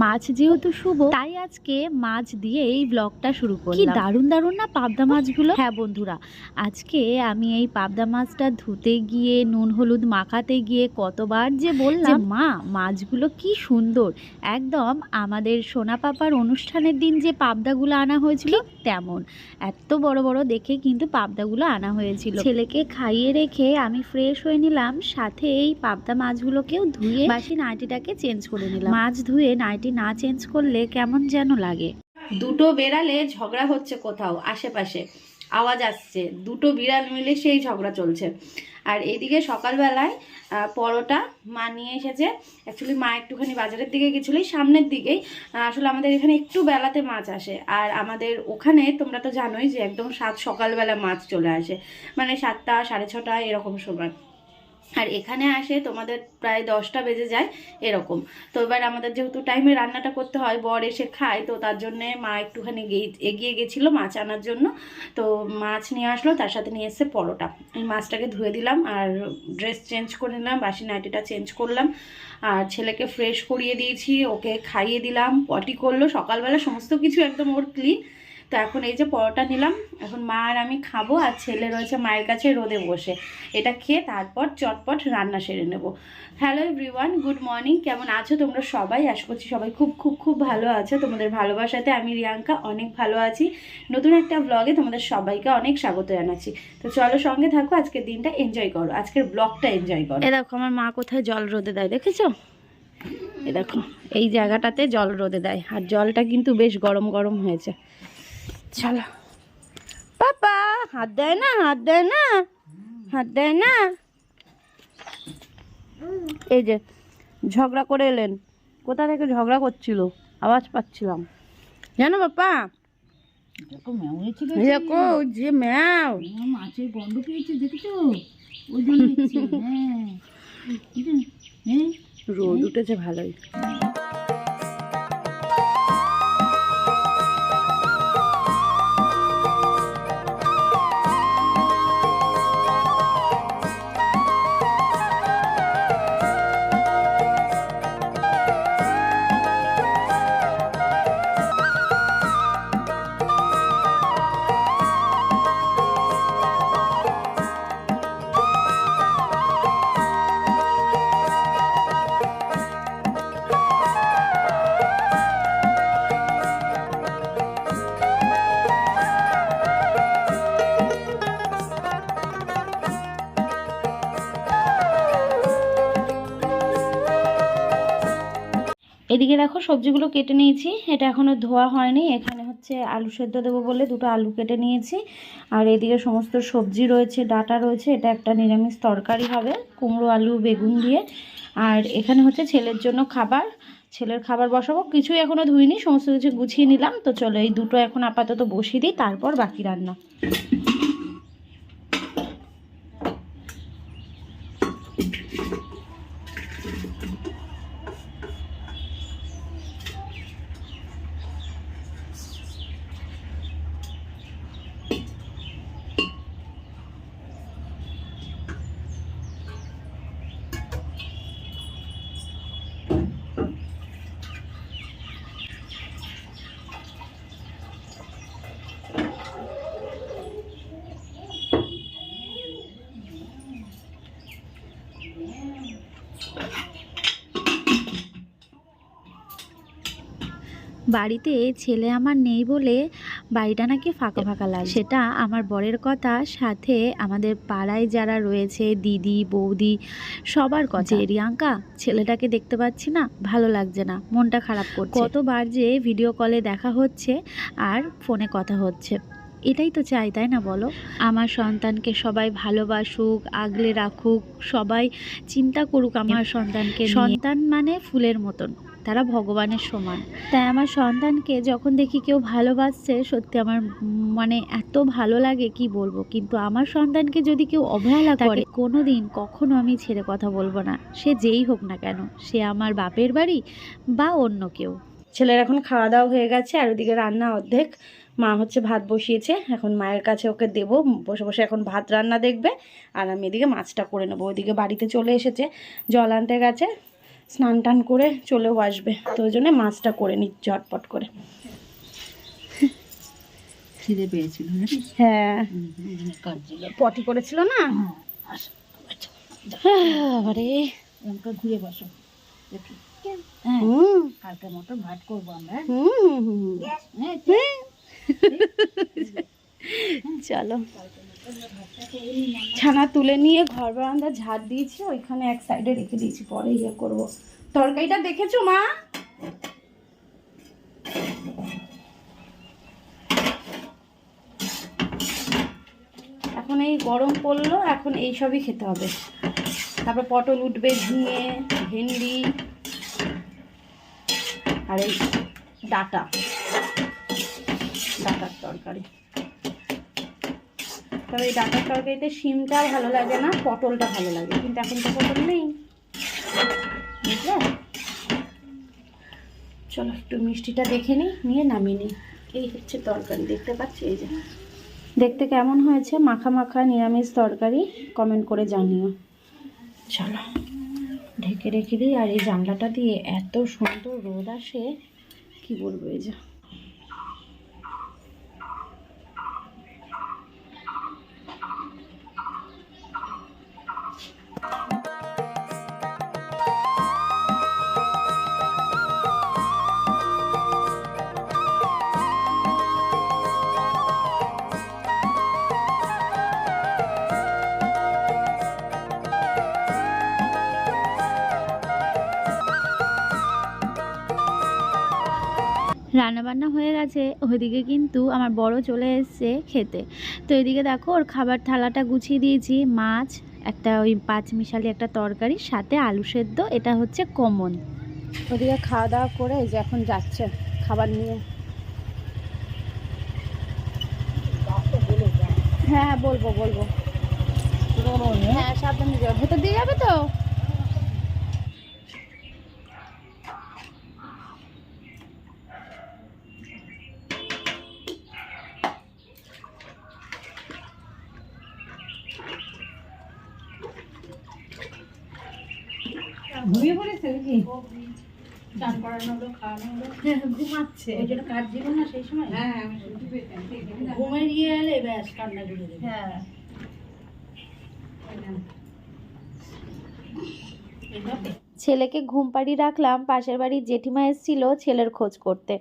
মাছ যেহেতু শুভ, তাই আজকে মাছ দিয়ে এই ব্লগটা শুরু করলাম। কি দারুণ দারুণ না পাবদা মাছগুলো। হ্যাঁ বন্ধুরা, আজকে আমি এই পাবদা মাছটা ধুতে গিয়ে নুন হলুদ মাখাতে গিয়ে কতবার যে বললাম মা মাছগুলো কি সুন্দর, একদম আমাদের সোনা পাপার অনুষ্ঠানের দিন যে পাবদাগুলো আনা হয়েছিল তেমন এত বড় বড় দেখে কিন্তু পাবদাগুলো আনা হয়েছিল। ছেলেকে খাইয়ে রেখে আমি ফ্রেশ হয়ে নিলাম, সাথে এই পাবদা মাছগুলোকেও ধুয়ে বাসি নাইটিটাকে চেঞ্জ করে নিলাম। মাছ ধুয়ে নাইটি না চেঞ্জ করলে কেমন যেন লাগে। দুটো বেড়ালে ঝগড়া হচ্ছে কোথাও আশেপাশে, আওয়াজ আসছে, দুটো বিড়াল মিলে সেই ঝগড়া চলছে। আর এইদিকে সকালবেলায় পরোটা মা নিয়ে এসেছে। অ্যাকচুয়ালি মা একটুখানি বাজারের দিকে গেছিলো, সামনের দিকেই। আসলে আমাদের এখানে একটু বেলাতে মাছ আসে, আর আমাদের ওখানে তোমরা তো জানোই যে একদম সকালবেলা মাছ চলে আসে, মানে 7টা 6:30 এরকম সময়। আর এখানে আসে তোমাদের প্রায় 10টা বেজে যায় এরকম। তো এবার আমাদের যেহেতু টাইমে রান্নাটা করতে হয়, বর এসে খায়, তো তার জন্যে মা একটুখানি এগিয়ে গেছিলো মাছ আনার জন্য। তো মাছ নিয়ে আসলো, তার সাথে নিয়ে এসছে পরোটা। এই মাছটাকে ধুয়ে দিলাম আর ড্রেস চেঞ্জ করে নিলাম, বাসি নাইটিটা চেঞ্জ করলাম, আর ছেলেকে ফ্রেশ করিয়ে দিয়েছি, ওকে খাইয়ে দিলাম, পটি করলো সকালবেলা, সমস্ত কিছু একদম ওর ক্লিন। তো এখন এই যে পরোটা নিলাম, এখন মা আর আমি খাবো, আর ছেলে রয়েছে মায়ের কাছে রোদে বসে। এটা খেয়ে তারপর চটপট রান্না সেরে নেব। Hello everyone, good morning. কেমন আছো তোমরা সবাই? আশা করছি সবাই খুব খুব খুব ভালো আছো। তোমাদের ভালোবাসাতে আমি রিয়াঙ্কা অনেক ভালো আছি। নতুন একটা ব্লগে তোমাদের সবাইকে অনেক স্বাগত জানাচ্ছি। তো চলো সঙ্গে থাকো, আজকের দিনটা এনজয় করো, আজকের ব্লগটা এনজয় করো। এ দেখো আমার মা কোথায় জল রোদে দেয়, দেখেছো? এ দেখো এই জায়গাটাতে জল রোদে দেয়, আর জলটা কিন্তু বেশ গরম গরম হয়েছে। চলো পাপা, হাত দেয় না, হাত দেয় না, হাত দেয় না। এই যে ঝগড়া করে এলেন, কোথা থেকে ঝগড়া করছিল আওয়াজ পাচ্ছিলাম, জানো বাপা? দেখো যে ম্যাও মাছের গন্ধ পেয়েছে, দেখেছো? ওই জন্য রোদ উঠেছে ভালোই। এদিকে দেখো সবজিগুলো কেটে নিয়েছি, এটা এখনও ধোয়া হয়নি। এখানে হচ্ছে আলু সেদ্ধ দেবো বলে দুটো আলু কেটে নিয়েছি, আর এদিকে সমস্ত সবজি রয়েছে, ডাঁটা রয়েছে, এটা একটা নিরামিষ তরকারি হবে কুমড়ো আলু বেগুন দিয়ে। আর এখানে হচ্ছে ছেলের জন্য খাবার, ছেলের খাবার বসাবো। কিছুই এখনও ধুইনি, সমস্ত কিছু গুছিয়ে নিলাম। তো চলো এই দুটো এখন আপাতত বসিয়ে দিই, তারপর বাকি রান্না। বাড়িতে ছেলে আমার নেই বলে বাড়িটা নাকি ফাঁকা ফাঁকা লাগে, সেটা আমার বরের কথা, সাথে আমাদের পাড়ায় যারা রয়েছে দিদি বৌদি সবার কথা। রিয়াঙ্কা ছেলেটাকে দেখতে পাচ্ছি না, ভালো লাগছে না, মনটা খারাপ করছে। কতবার যে ভিডিও কলে দেখা হচ্ছে আর ফোনে কথা হচ্ছে, এটাই তো চাই, তাই না বলো? আমার সন্তানকে সবাই ভালোবাসুক, আগলে রাখুক, সবাই চিন্তা করুক আমার সন্তানকে। সন্তান মানে ফুলের মতন, তারা ভগবানের সমান। তাই আমার সন্তানকে যখন দেখি কেউ ভালোবাসছে, সত্যি আমার মানে এত ভালো লাগে কি বলবো। কিন্তু আমার সন্তানকে যদি কেউ অবহেলা করে, কোনো দিন কখনো আমি ছেড়ে কথা বলবো না, সে যেই হোক না কেন, সে আমার বাপের বাড়ি বা অন্য কেউ। ছেলের এখন খাওয়া দাওয়া হয়ে গেছে, আর ওদিকে রান্না অর্ধেক। মা হচ্ছে ভাত বসিয়েছে, এখন মায়ের কাছে ওকে দেব, বসে বসে এখন ভাত রান্না দেখবে, আর আমি এদিকে মাছটা করে নেবো। ওইদিকে বাড়িতে চলে এসেছে, জল আনতে গেছে, স্নান টান করে চলেও আসবে, তো ওই জন্য মাছটা করে নিচ্ছি ঝটপট করে। খিদে পেয়েছিল না? হ্যাঁ, কাটছিল। পটি করেছিল না। আরে এমকা ঘুরে বসো দেখি। হ্যাঁ, হুম কালকে মতো ভাত করবো আমরা। হুম হুম। হ্যাঁ, চলো, ছানা তুলে নিয়ে ঘর বারান্দা ঝাড় দিয়েছি, ওইখানে এক সাইডে রেখে দিয়েছি, পরে ইয়ে করবো। তরকারিটা দেখেছো মা? এখন এই গরম পড়লো, এখন এই সবই খেতে হবে। তারপর পটল উঠবে, ঝিঙে, ভেন্ডি আর এই ডাটার তরকারি। তবে এই ডাটার তরকারিতে শিমটা ভালো লাগে না, পটলটা ভালো লাগে, কিন্তু এখন তো পটল নেই, বুঝলে? চলো একটু মিষ্টিটা দেখে নিই, নিয়ে নামিয়ে নিই। এই হচ্ছে তরকারি, দেখতে পাচ্ছি। এই যে দেখতে কেমন হয়েছে, মাখা মাখা নিরামিষ তরকারি, কমেন্ট করে জানিও। চলো ঢেকে রেখে দিই। আর এই জানলাটা দিয়ে এত সুন্দর রোদ আসে, কি বলবো। এই যে রান্নাবান্না হয়ে গেছে, ওইদিকে কিন্তু আমার বড় চলে এসেছে খেতে। তো এদিকে দেখো ওর খাবার থালাটা গুছিয়ে দিয়েছি, মাছ, একটা ওই পাঁচমিশালি একটা তরকারি, সাথে আলু সেদ্ধ, এটা হচ্ছে কমন। ওদিকে খাওয়া দাওয়া করে এই যে এখন যাচ্ছে খাবার নিয়ে। হ্যাঁ বলবো বলবো। হ্যাঁ সাবধানে যাবে, ভেতর দিয়ে যাবে তো। ঘুমিয়ে পড়েছে নাকি? চান করানো হলো, খাওয়ানো হলো, ঘুমাচ্ছে। ওই জন্য কাটছিল না সেই সময়। হ্যাঁ, আমি শুনতে পেতাম। ঘুমের ইয়ে এলে ব্যাস কান্না জুড়ে দেবে। হ্যাঁ ছেলেকে ঘুম পাড়িয়ে রাখলাম, পাশের বাড়ির জেঠিমা এসেছিল ছেলের খোঁজ করতে।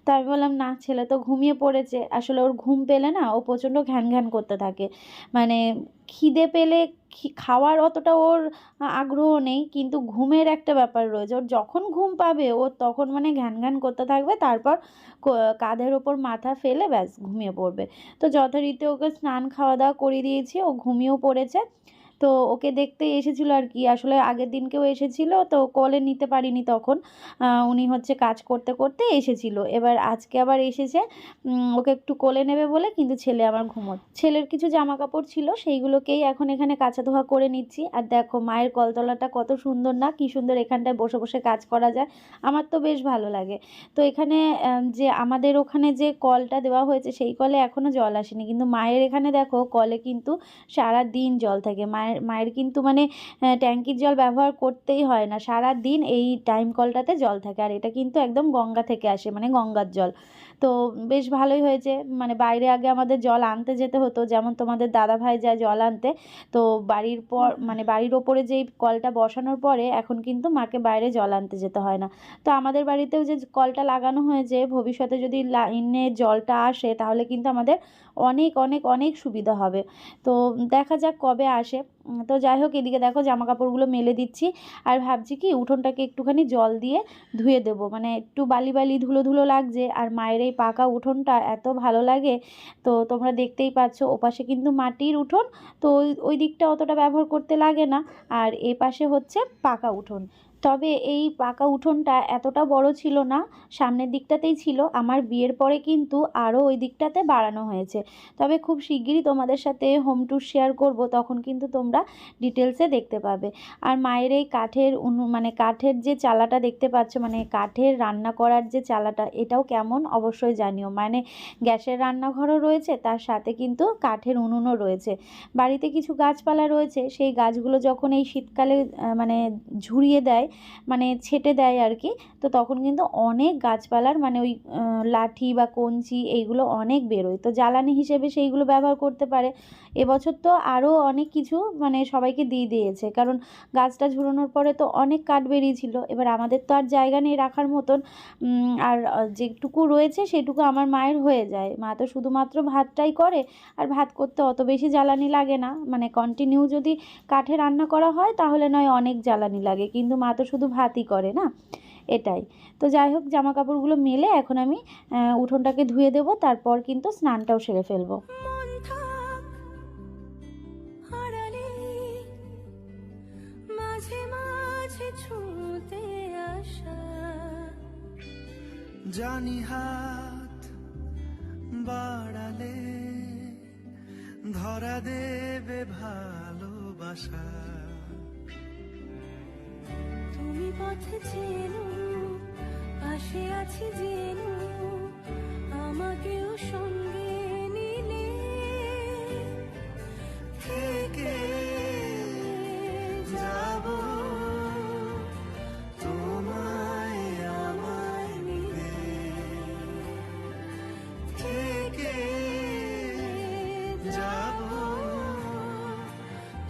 তো আমি বললাম না, ছেলে তো ঘুমিয়ে পড়েছে। আসলে ওর ঘুম পেলে না ও প্রচণ্ড ঘ্যান ঘ্যান করতে থাকে, মানে খিদে পেলে খাওয়ার অতটা ওর আগ্রহ নেই, কিন্তু ঘুমের একটা ব্যাপার রয়েছে। ওর যখন ঘুম পাবে ও তখন মানে ঘ্যান ঘ্যান করতে থাকবে, তারপর কাঁধের ওপর মাথা ফেলে ব্যাস ঘুমিয়ে পড়বে। তো যথারীতি ওকে স্নান খাওয়া দাওয়া করিয়ে দিয়েছি, ও ঘুমিয়েও পড়েছে। তো ওকে দেখতেই এসেছিলো আর কি, আসলে আগের দিনকেও এসেছিলো, তো কোলে নিতে পারিনি তখন, উনি হচ্ছে কাজ করতে করতে এসেছিল। এবার আজকে আবার এসেছে ওকে একটু কোলে নেবে বলে, কিন্তু ছেলে আমার ছেলের কিছু জামা কাপড় ছিল, সেইগুলোকেই এখন এখানে কাচা ধোয়া করে নিচ্ছি। আর দেখো মায়ের কলতলাটা কত সুন্দর না, কি সুন্দর এখানটায় বসে বসে কাজ করা যায়, আমার তো বেশ ভালো লাগে। তো এখানে যে আমাদের ওখানে যে কলটা দেওয়া হয়েছে সেই কলে এখনও জল আসেনি, কিন্তু মায়ের এখানে দেখো কলে কিন্তু সারা দিন জল থাকে। মায়ের কিন্তু মানে ট্যাঙ্কির জল ব্যবহার করতেই হয় না, সারা দিন এই টাইম কলটাতে জল থাকে। আর এটা কিন্তু একদম গঙ্গা থেকে আসে, মানে গঙ্গার জল। তো বেশ ভালোই হয়েছে, মানে বাইরে আগে আমাদের জল আনতে যেতে হতো, যেমন তোমাদের দাদাভাই যায় জল আনতে। তো বাড়ির পর মানে বাড়ির ওপরে যেই কলটা বসানোর পরে এখন কিন্তু মাকে বাইরে জল আনতে যেতে হয় না। তো আমাদের বাড়িতেও যে কলটা লাগানো হয়েছে, ভবিষ্যতে যদি লাইনে জলটা আসে তাহলে কিন্তু আমাদের অনেক অনেক অনেক সুবিধা হবে। তো দেখা যাক কবে আসে। তো যাই হোক, এদিকে দেখো জামা কাপড়গুলো মেলে দিচ্ছি, আর ভাবছি কি উঠোনটাকে একটুখানি জল দিয়ে ধুয়ে দেবো, মানে একটু বালি বালি ধুলো ধুলো লাগছে। আর মায়ের এই পাকা উঠোনটা এত ভালো লাগে, তো তোমরা দেখতেই পাচ্ছ ওপাশে কিন্তু মাটির উঠোন, তো ওই দিকটা অতটা ব্যবহার করতে লাগে না। আর এ পাশে হচ্ছে পাকা উঠোন, তবে এই পাকা উঠোনটা এতটা বড় ছিল না, সামনের দিকটাতেই ছিল। আমার বিয়ের পরে কিন্তু আরও ওই দিকটাতে বাড়ানো হয়েছে। তবে খুব শিগগিরই তোমাদের সাথে হোম ট্যুর শেয়ার করব, তখন কিন্তু তোমরা ডিটেলসে দেখতে পাবে। আর মায়ের এই কাঠের মানে কাঠের যে চালাটা দেখতে পাচ্ছ, মানে কাঠের রান্না করার যে চালাটা, এটাও কেমন অবশ্যই জানিও। মানে গ্যাসের রান্নাঘরও রয়েছে, তার সাথে কিন্তু কাঠের উনুনও রয়েছে। বাড়িতে কিছু গাছপালা রয়েছে, সেই গাছগুলো যখন এই শীতকালে মানে ঝুরিয়ে দেয়, মানে ছেটে দেয় আর কি। তো তখন কিন্তু অনেক গাছপালার মানে ওই লাঠি বা কঞ্চি এইগুলো অনেক বেরোয়, তো জ্বালানি হিসেবে সেইগুলো ব্যবহার করতে পারে। এবছর তো আরও অনেক কিছু মানে সবাইকে দিয়ে দিয়েছে, কারণ গাছটা ঝুরানোর পরে তো অনেক কাঠ বেরিয়েছিল। এবার আমাদের তো আর জায়গা নেই রাখার মতন, আর যেটুকু রয়েছে সেটুকু আমার মায়ের হয়ে যায়। মা তো শুধুমাত্র ভাতটাই করে, আর ভাত করতে অত বেশি জ্বালানি লাগে না, মানে কন্টিনিউ যদি কাঠে রান্না করা হয় তাহলে নয় অনেক জ্বালানি লাগে, কিন্তু মা তো শুধু ভাতই করে না, এটাই। তো যাই হোক, জামা কাপড়গুলো মেলে এখন আমি উঠোনটাকে ধুয়ে দেবো, তারপর কিন্তু স্নানটাও সেরে ফেলবো। জানি হাত বাড়ালে ধরা দেবে ভালোবাসা, তুমি পথে চেনো, পাশে আছি জেনো, আমাকেও সঙ্গে নিলে থেকে যাব তোমায় আমায় মিলে, থেকে যাব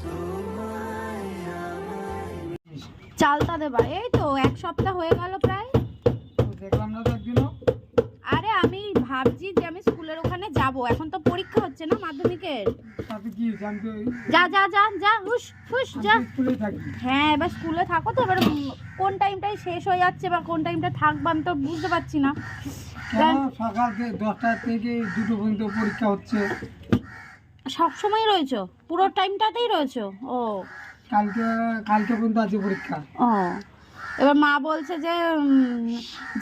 তোমায় আমায়। চালতা দেবা, এই তো 1 সপ্তাহ হয়ে গেল প্রায়। দেখলাম না তো একদিনও। আরে আমি ভাবছি যে আমি স্কুলের ওখানে যাব, এখন তো পরীক্ষা হচ্ছে না মাধ্যমিকের। তাতে কি জানতে যা যা যা যা হুস হুস যা। স্কুলে থাকি। হ্যাঁ, এবার স্কুলে থাকো তো, এবার কোন টাইমটাই শেষ হয়ে যাচ্ছে বা কোন টাইমটা থাকবো আমি তো বুঝতে পারছি না। কেন সকাল থেকে 10টা থেকে 2টো পর্যন্ত পরীক্ষা হচ্ছে? সব সময় রয়েছো, পুরো টাইমটাতেই রয়েছো? ও কালকে পর্যন্ত আছে পরীক্ষা। ও, এবার মা বলছে যে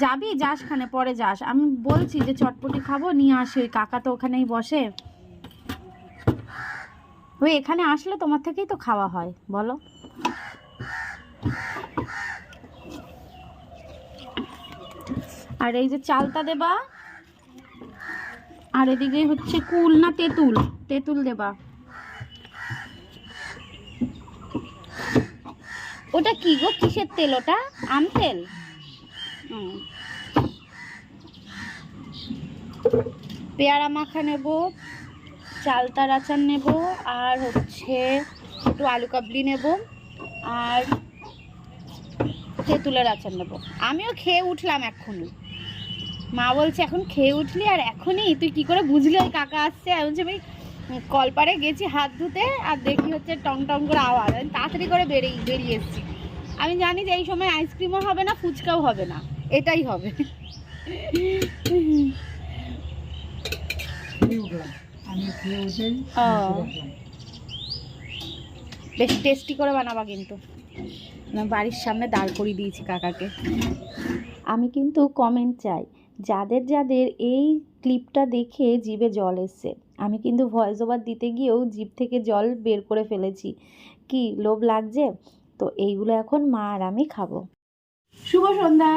যাবি, যাস খানে পরে যাস। আমি বলছি যে চটপটি খাবো, নিয়ে আসি, ওই কাকা তো ওখানেই বসে। ওই এখানে আসলে তোমার থেকেই তো খাওয়া হয়, বলো। আর এই যে চালতা দেবা, আর এদিকে হচ্ছে কুল না তেঁতুল, তেঁতুল দেবা। ওটা কি গো, কিসের তেল ওটা? আম তেল? পেয়ারা মাখা নেব, চালতার আচার নেব, আর হচ্ছে একটু আলু কাবলি নেব, আর তেঁতুলের আচার নেব। আমিও খেয়ে উঠলাম এক্ষুনি। মা বলছে এখন খেয়ে উঠলি আর এখনই তুই কি করে বুঝলি ওই কাকা আসছে? আমি বলছি আমি কলপারে গেছি হাত ধুতে, আর দেখি হচ্ছে টং টং করে আওয়াজ, আমি তাড়াতাড়ি করে বেরিয়ে এসেছি। আমি জানি যে এই সময় আইসক্রিমও হবে না, ফুচকাও হবে না, এটাই হবে। বেশ টেস্টি করে বানাবা কিন্তু। বাড়ির সামনে দাঁড় করিয়ে দিয়েছি কাকাকে। আমি কিন্তু কমেন্ট চাই, যাদের যাদের এই ক্লিপটা দেখে জিভে জল এসছে। আমি কিন্তু ভয়েস ওভার দিতে গিয়েও জিভ থেকে জল বের করে ফেলেছি। কি লোভ লাগছে? তো এইগুলো এখন মা আর আমি খাবো। শুভ সন্ধ্যা।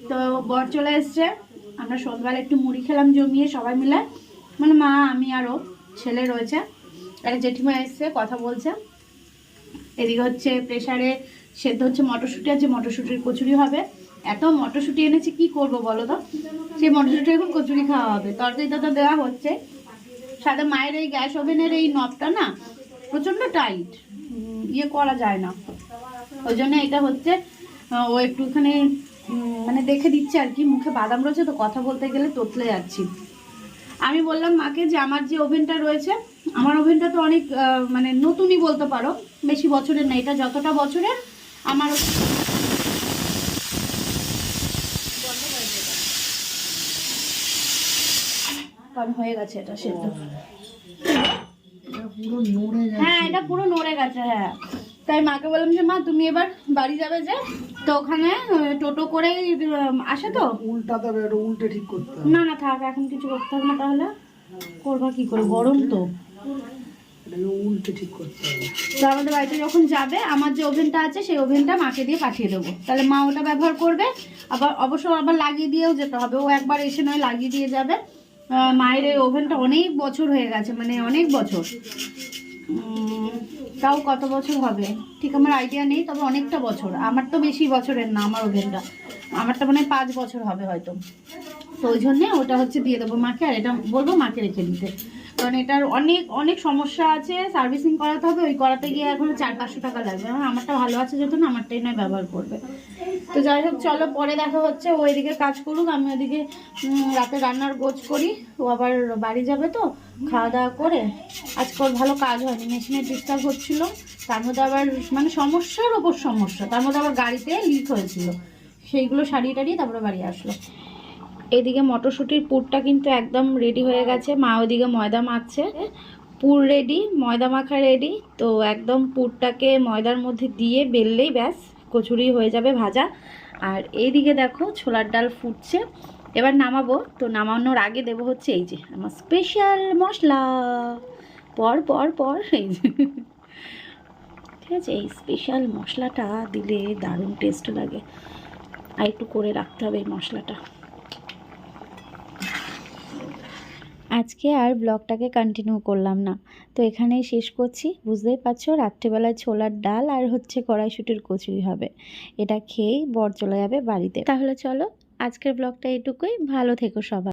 তো বর চলে এসছে, আমরা সন্ধ্যাবেলা একটু মুড়ি খেলাম জমিয়ে সবাই মিলে, মানে মা আমি আরও ছেলে রয়েছে, একটা জেঠিমা এসছে কথা বলছে। এদিকে হচ্ছে প্রেসারে সেদ্ধ হচ্ছে মটরশুঁটি, আছে মটরশুঁটির কচুরি হবে। এত মটরশুঁটি এনেছি কি করব বলো তো, সেই মটরশুঁটি এখন কচুরি খাওয়া হবে। তরকারিটা তো দেওয়া হচ্ছে, সাথে মায়ের এই গ্যাস ওভেনের এই নবটা না প্রচণ্ড টাইট, ইয়ে করা যায় না, ওই জন্য এটা হচ্ছে ও একটুখানি মানে দেখে দিচ্ছে আর কি। মুখে বাদাম রয়েছে তো কথা বলতে গেলে তোতলে যাচ্ছি। আমি বললাম মাকে যে আমার যে ওভেনটা রয়েছে, আমার ওভেনটা তো অনেক মানে নতুনই বলতে পারো, বেশি বছরের না, এটা যতটা বছরের আমার হয়ে গেছে এটা সেদ্ধ। হ্যাঁ, এটা পুরো নড়ে গেছে। হ্যাঁ, তাই মাকে বললাম যে মা তুমি এবার বাড়ি যাবে যে, তো ওখানে টোটো করে আসে তো উল্টাতে হবে, এটা উল্টে ঠিক করতে হবে। না না থাক, এখন কিছু করতে হবে না। তাহলে করবা কি করে, গরম তো, উল্টে ঠিক করতে হবে। তো আমাদের বাড়িতে যখন যাবে আমার যে ওভেনটা আছে সেই ওভেনটা মাকে দিয়ে পাঠিয়ে দেবো, তাহলে মা ওটা ব্যবহার করবে। আবার অবশ্য আবার লাগিয়ে দিয়েও যেতে হবে, ও একবার এসে নয় লাগিয়ে দিয়ে যাবে। মায়ের এই ওভেনটা অনেক বছর হয়ে গেছে, মানে অনেক বছর, তাও কত বছর হবে ঠিক আমার আইডিয়া নেই, তবে অনেকটা বছর। আমার তো বেশি বছরের না, আমার ওভেনটা আমারটা মানে 5 বছর হবে হয়তো। তো ওই জন্যে ওটা হচ্ছে দিয়ে দেবো মাকে, আর এটা বলবো মাকে রেখে দিতে, কারণ এটার অনেক অনেক সমস্যা আছে, সার্ভিসিং করাতে হবে, ওই করাতে গিয়ে এখন 400-500 টাকা লাগবে। আমারটা ভালো আছে যেহেতু না, আমারটাই নয় ব্যবহার করবে। তো যাই হোক চলো, পরে দেখা হচ্ছে। ও এদিকে কাজ করুক, আমি ওদিকে রাতে রান্নার গোছ করি। ও আবার বাড়ি যাবে, তো খাওয়া দাওয়া করে। আজকে ওর ভালো কাজ হয়নি, মেশিনের ডিস্টার্ব হচ্ছিলো, তার মধ্যে আবার মানে সমস্যার ওপর সমস্যা, তার মধ্যে আবার গাড়িতে লিক হয়েছিল, সেইগুলো সারিয়ে টারিয়ে তারপরে বাড়ি আসলো। এদিকে মটরশুঁটির পুরটা কিন্তু একদম রেডি হয়ে গেছে, মা ওদিকে ময়দা মাখছে। পুর রেডি, ময়দা মাখা রেডি, তো একদম পুরটাকে ময়দার মধ্যে দিয়ে বেললেই ব্যাস কচুরি হয়ে যাবে ভাজা। আর এইদিকে দেখো ছোলার ডাল ফুটছে, এবার নামাবো। তো নামানোর আগে দেবো হচ্ছে এই যে আমার স্পেশাল মশলা, পর পর পর এই যে, ঠিক আছে, এই স্পেশাল মশলাটা দিলে দারুণ টেস্ট লাগে, আর একটু করে রাখতে হবে এই মশলাটা। আজকে আর ব্লগটাকে কন্টিনিউ করলাম না, তো এখানেই শেষ করছি। বুঝতেই পারছো রাত্রেবেলায় ছোলার ডাল আর হচ্ছে কড়াইশুঁটির কচুরি হবে, এটা খেয়েই বর চলে যাবে বাড়িতে। তাহলে চলো আজকের ব্লগটা এটুকুই, ভালো থেকো সবাই।